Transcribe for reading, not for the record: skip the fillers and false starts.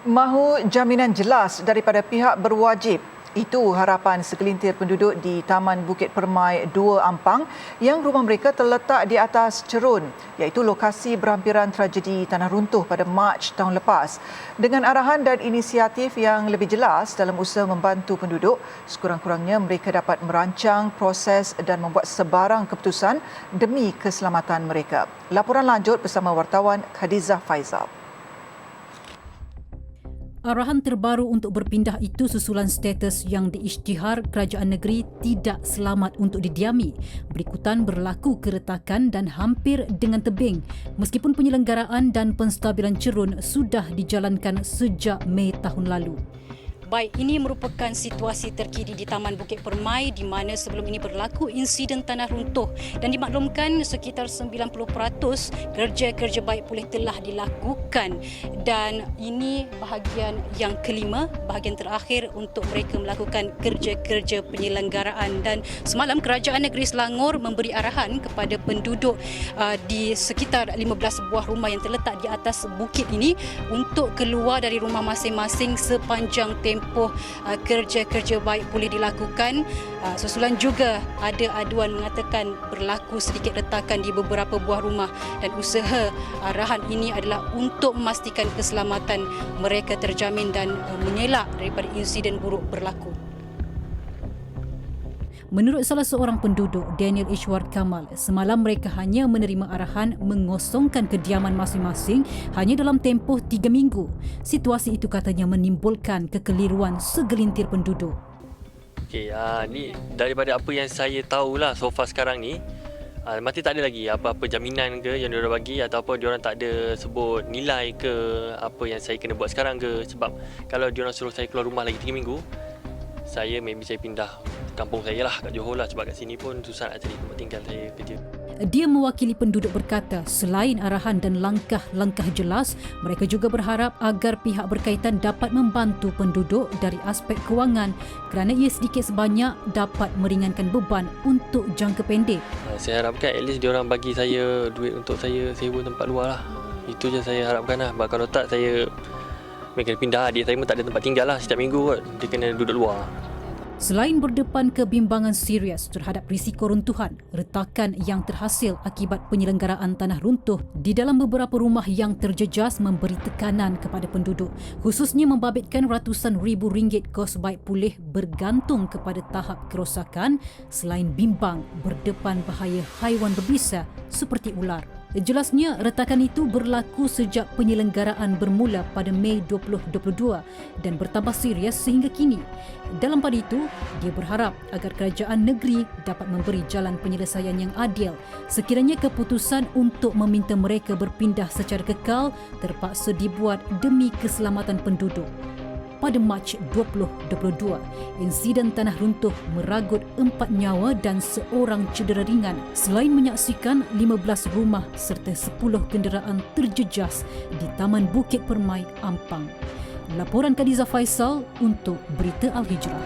Mahu jaminan jelas daripada pihak berwajib. Itu harapan segelintir penduduk di Taman Bukit Permai 2 Ampang yang rumah mereka terletak di atas cerun, iaitu lokasi berhampiran tragedi tanah runtuh pada Mac tahun lepas. Dengan arahan dan inisiatif yang lebih jelas dalam usaha membantu penduduk, sekurang-kurangnya mereka dapat merancang proses dan membuat sebarang keputusan demi keselamatan mereka. Laporan lanjut bersama wartawan Khadijah Faizal. Arahan terbaru untuk berpindah itu susulan status yang diisytihar kerajaan negeri tidak selamat untuk didiami. Berikutan berlaku keretakan dan hampir dengan tebing meskipun penyelenggaraan dan penstabilan cerun sudah dijalankan sejak Mei tahun lalu. Baik, ini merupakan situasi terkini di Taman Bukit Permai di mana sebelum ini berlaku insiden tanah runtuh dan dimaklumkan sekitar 90% kerja-kerja baik pulih telah dilakukan dan ini bahagian yang kelima, bahagian terakhir untuk mereka melakukan kerja-kerja penyelenggaraan. Dan semalam Kerajaan Negeri Selangor memberi arahan kepada penduduk di sekitar 15 buah rumah yang terletak di atas bukit ini untuk keluar dari rumah masing-masing sepanjang tempoh kerja-kerja baik boleh dilakukan. Susulan juga ada aduan mengatakan berlaku sedikit retakan di beberapa buah rumah dan usaha arahan ini adalah untuk memastikan keselamatan mereka terjamin dan mengelak daripada insiden buruk berlaku. Menurut salah seorang penduduk, Daniel Ishwar Kamal, semalam mereka hanya menerima arahan mengosongkan kediaman masing-masing hanya dalam tempoh 3 minggu. Situasi itu katanya menimbulkan kekeliruan segelintir penduduk. Ni daripada apa yang saya tahulah so far sekarang ni, mesti tak ada lagi apa-apa jaminan ke yang diorang bagi atau apa diorang tak ada sebut nilai ke apa yang saya kena buat sekarang ke. Sebab kalau diorang suruh saya keluar rumah lagi 3 minggu, saya pindah kampung saya lah kat Johor lah, sebab kat sini pun susah nak cari tempat tinggal saya kerja. Dia mewakili penduduk berkata, selain arahan dan langkah-langkah jelas, mereka juga berharap agar pihak berkaitan dapat membantu penduduk dari aspek kewangan kerana ia sedikit sebanyak dapat meringankan beban untuk jangka pendek. Saya harapkan at least diorang bagi saya duit untuk saya sewa tempat luar lah. Itu je saya harapkan lah. Sebab kalau tak, saya kena pindah. Adik saya pun tak ada tempat tinggal lah setiap minggu kot. Dia kena duduk luar. Selain berdepan kebimbangan serius terhadap risiko runtuhan, retakan yang terhasil akibat penyelenggaraan tanah runtuh di dalam beberapa rumah yang terjejas memberi tekanan kepada penduduk, khususnya membabitkan ratusan ribu ringgit kos baik pulih bergantung kepada tahap kerosakan selain bimbang berdepan bahaya haiwan berbisa seperti ular. Jelasnya, retakan itu berlaku sejak penyelenggaraan bermula pada Mei 2022 dan bertambah serius sehingga kini. Dalam pada itu, dia berharap agar kerajaan negeri dapat memberi jalan penyelesaian yang adil sekiranya keputusan untuk meminta mereka berpindah secara kekal terpaksa dibuat demi keselamatan penduduk. Pada Mac 2022, insiden tanah runtuh meragut 4 nyawa dan seorang cedera ringan selain menyaksikan 15 rumah serta 10 kenderaan terjejas di Taman Bukit Permai, Ampang. Laporan Khadijah Faizal untuk Berita Al Hijrah.